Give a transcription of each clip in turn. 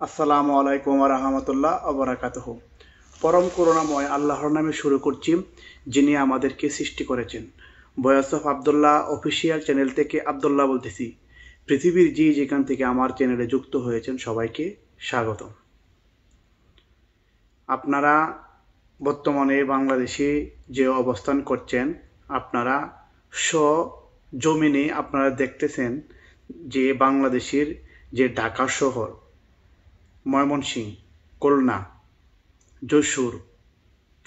আসসালামু আলাইকুম ওয়া রাহমাতুল্লাহ ওয়া বারাকাতুহু। পরম করুণাময় আল্লাহর নামে শুরু করছি, যিনি আমাদেরকে সৃষ্টি করেছেন। Voice of Abdullah official channel থেকে আব্দুল্লাহ বলতেছি। পৃথিবীর যেখান থেকে আমার চ্যানেলে যুক্ত হয়েছেন সবাইকে স্বাগত। আপনারা বর্তমানে বাংলাদেশে যে অবস্থান করছেন, আপনারা জমিনে আপনারা দেখতেছেন যে বাংলাদেশের যে ঢাকা শহর, ময়মনসিংহ, খুলনা, যশোর,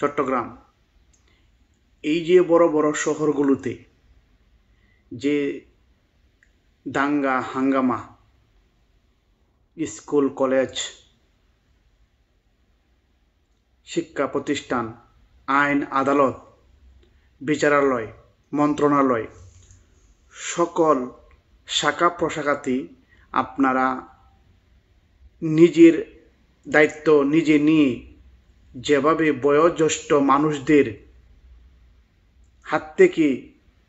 চট্টগ্রাম, এই যে বড় বড় শহরগুলোতে যে দাঙ্গা হাঙ্গামা, স্কুল কলেজ, শিক্ষা প্রতিষ্ঠান, আইন আদালত, বিচারালয়, মন্ত্রণালয়, সকল শাখা প্রশাখাতে আপনারা নিজের দায়িত্ব নিজে নিয়ে যেভাবে বয়োজ্যেষ্ঠ মানুষদের হাত থেকে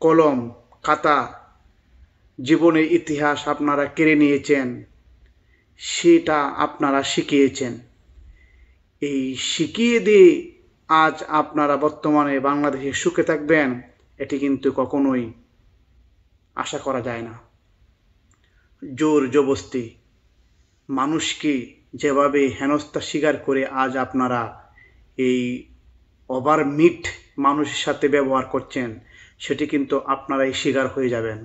কলম খাতা জীবনের ইতিহাস আপনারা কেড়ে নিয়েছেন, সেটা আপনারা শিখিয়েছেন। এই শিখিয়ে দিয়ে আজ আপনারা বর্তমানে বাংলাদেশে সুখে থাকবেন, এটি কিন্তু কখনোই আশা করা যায় না। জোর জবরদস্তি মানুষকে যেভাবে হেনস্থা স্বীকার করে আজ আপনারা এই ওভারমিট মানুষের সাথে ব্যবহার করছেন, সেটি কিন্তু আপনারাই শিকার হয়ে যাবেন।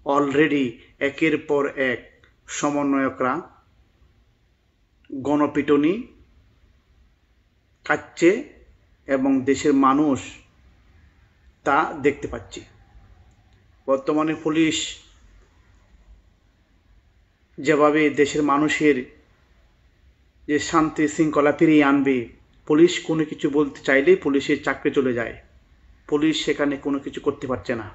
অলরেডি একের পর এক সমন্বয়করা গণপিটুনি কাটছে এবং দেশের মানুষ তা দেখতে পাচ্ছে। বর্তমানে পুলিশ যেভাবে দেশের মানুষের যে শান্তি শৃঙ্খলা ফিরিয়ে আনবে, পুলিশ কোনো কিছু বলতে চাইলেই পুলিশের চাকরি চলে যায়, পুলিশ সেখানে কোনো কিছু করতে পারছে না।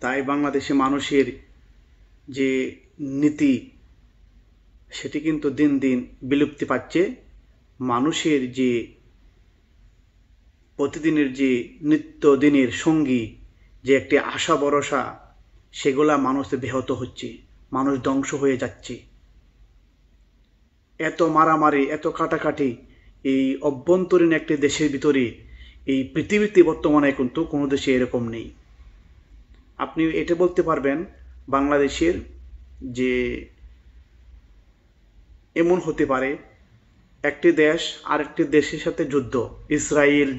তাই বাংলাদেশে মানুষের যে নীতি, সেটি কিন্তু দিন দিন বিলুপ্তি পাচ্ছে। মানুষের যে প্রতিদিনের যে নিত্যদিনের সঙ্গী, যে একটি আশা ভরসা, সেগুলা মানুষ ব্যাহত হচ্ছে, মানুষ ধ্বংস হয়ে যাচ্ছে। এত মারামারি, এত কাটাকাটি এই অভ্যন্তরীণ একটি দেশের ভিতরে এই পৃথিবীতে বর্তমানে কিন্তু কোনো দেশে এরকম নেই। আপনি এটা বলতে পারবেন বাংলাদেশের যে এমন হতে পারে একটি দেশ আরেকটি দেশের সাথে যুদ্ধ, ইসরায়েল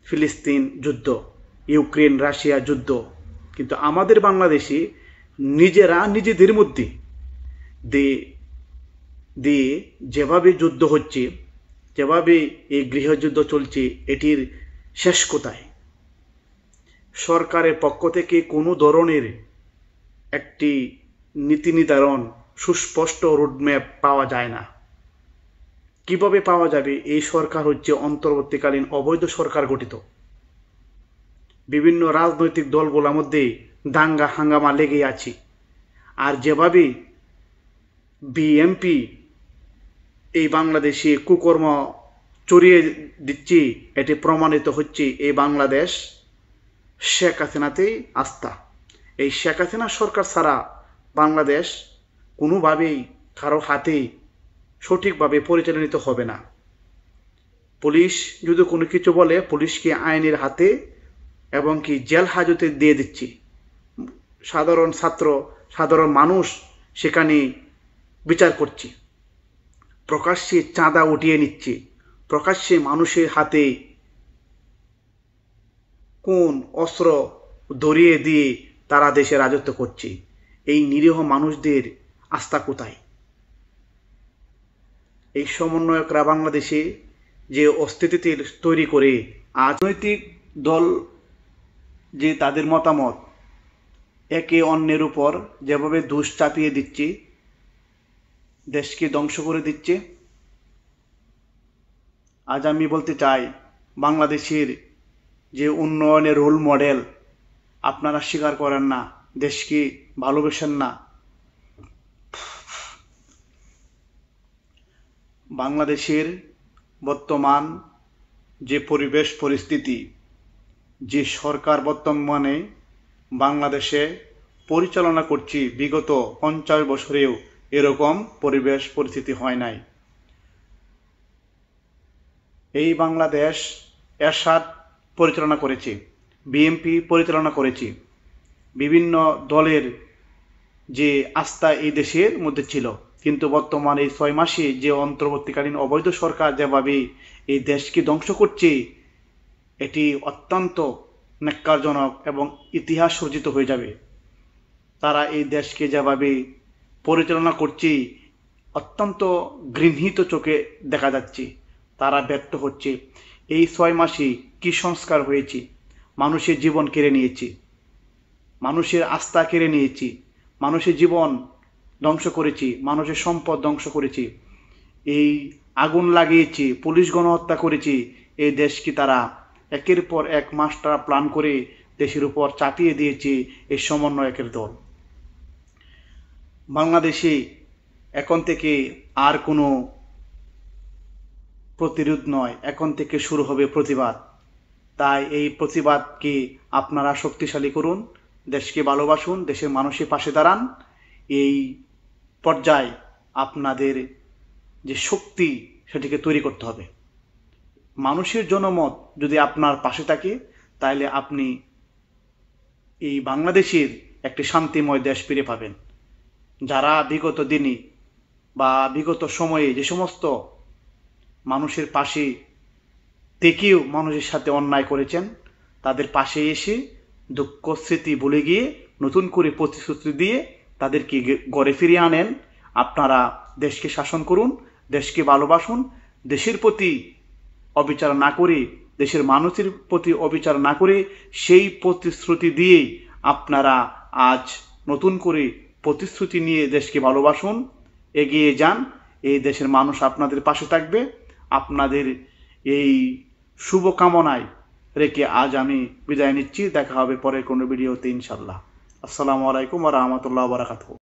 ফিলিস্তিন যুদ্ধ, ইউক্রেন রাশিয়া যুদ্ধ, কিন্তু আমাদের বাংলাদেশে নিজেরা নিজেদের মধ্যে দিয়ে যেভাবে যুদ্ধ হচ্ছে, যেভাবে এই গৃহযুদ্ধ চলছে, এটির শেষ কোথায়? সরকারের পক্ষ থেকে কোনো ধরনের একটি নীতি নির্ধারণ, সুস্পষ্ট রোডম্যাপ পাওয়া যায় না। কিভাবে পাওয়া যাবে? এই সরকার হচ্ছে অন্তর্বর্তীকালীন অবৈধ সরকার গঠিত। বিভিন্ন রাজনৈতিক দলগুলোর মধ্যে দাঙ্গা হাঙ্গামা লেগে আছে। আর যেভাবে বিএনপি এই বাংলাদেশে কুকর্ম চড়িয়ে দিচ্ছে, এটি প্রমাণিত হচ্ছে এই বাংলাদেশ শেখ হাসিনাতেই আস্থা। এই শেখ হাসিনা সরকার ছাড়া বাংলাদেশ কোনোভাবেই কারো হাতে সঠিকভাবে পরিচালিত হবে না। পুলিশ যদি কোনো কিছু বলে, পুলিশকে আইনের হাতে এবং কি জেল হাজতে দিয়ে দিচ্ছে। সাধারণ ছাত্র, সাধারণ মানুষ সেখানে বিচার করছে, প্রকাশ্যে চাঁদা উঠিয়ে নিচ্ছে, প্রকাশ্যে মানুষের হাতে কোন অস্ত্র ধরিয়ে দিয়ে তারা দেশে রাজত্ব করছে। এই নিরীহ মানুষদের আস্থা কোথায়? এই সমন্বয়করা বাংলাদেশে যে অস্তিত্ব তৈরি করে রাজনৈতিক দল যে তাদের মতামত একে অন্যের উপর যেভাবে দোষ চাপিয়ে দিচ্ছে, দেশকে ধ্বংস করে দিচ্ছে। আজ আমি বলতে চাই, বাংলাদেশের যে উন্নয়নের রোল মডেল আপনারা স্বীকার করেন না, দেশকে ভালোবাসেন না। বাংলাদেশের বর্তমান যে পরিবেশ পরিস্থিতি, যে সরকার বর্তমানে বাংলাদেশে পরিচালনা করছে, বিগত 50 বছরেও এরকম পরিবেশ পরিস্থিতি হয় নাই। এই বাংলাদেশ এরশাদ পরিচালনা করেছে, বিএনপি পরিচালনা করেছে, বিভিন্ন দলের যে আস্থা এই দেশের মধ্যে ছিল। কিন্তু বর্তমান এই 6 মাসে যে অন্তর্বর্তীকালীন অবৈধ সরকার যেভাবে এই দেশকে ধ্বংস করছে, এটি অত্যন্ত ন্যাক্কারজনক এবং ইতিহাস সর্জিত হয়ে যাবে। তারা এই দেশকে যেভাবে পরিচালনা করছে, অত্যন্ত ঘৃণিত চোখে দেখা যাচ্ছে। তারা ব্যর্থ হচ্ছে। এই 6 মাসে কি সংস্কার হয়েছে? মানুষের জীবন কেড়ে নিয়েছে, মানুষের আস্থা কেড়ে নিয়েছি, মানুষের জীবন ধ্বংস করেছি, মানুষের সম্পদ ধ্বংস করেছি, এই আগুন লাগিয়েছি, পুলিশ গণহত্যা করেছি। এই দেশকে তারা একের পর এক মাস্টার প্ল্যান করে দেশের উপর চাপিয়ে দিয়েছে এই সমন্বয়কের দল। বাংলাদেশে এখন থেকে আর কোনো প্রতিরোধ নয়, এখন থেকে শুরু হবে প্রতিবাদ। তাই এই প্রতিবাদকে আপনারা শক্তিশালী করুন, দেশকে ভালোবাসুন, দেশের মানুষের পাশে দাঁড়ান। এই পর্যায়ে আপনাদের যে শক্তি সেটিকে তৈরি করতে হবে। মানুষের জনমত যদি আপনার পাশে থাকে, তাহলে আপনি এই বাংলাদেশের একটি শান্তিময় দেশ ফিরে পাবেন। যারা বিগত দিনে বা বিগত সময়ে যে সমস্ত মানুষের পাশে থেকেও মানুষের সাথে অন্যায় করেছেন, তাদের পাশে এসে দুঃখ স্মৃতি ভুলে গিয়ে নতুন করে প্রতিশ্রুতি দিয়ে তাদেরকে ঘরে ফিরিয়ে আনেন। আপনারা দেশকে শাসন করুন, দেশকে ভালোবাসুন, দেশের প্রতি অবিচার না করে, দেশের মানুষের প্রতি অবিচার না করে সেই প্রতিশ্রুতি দিয়ে আপনারা আজ নতুন করে প্রতিশ্রুতি নিয়ে দেশকে ভালোবাসুন, এগিয়ে যান। এই দেশের মানুষ আপনাদের পাশে থাকবে। আপনাদের এই শুভকামনায় রেখে আজ আমি বিদায় নিচ্ছি। দেখা হবে পরের কোনো ভিডিওতে ইনশাল্লাহ। আসসালামু আলাইকুম ওয়া রাহমাতুল্লাহি ওয়া বারাকাতুহু।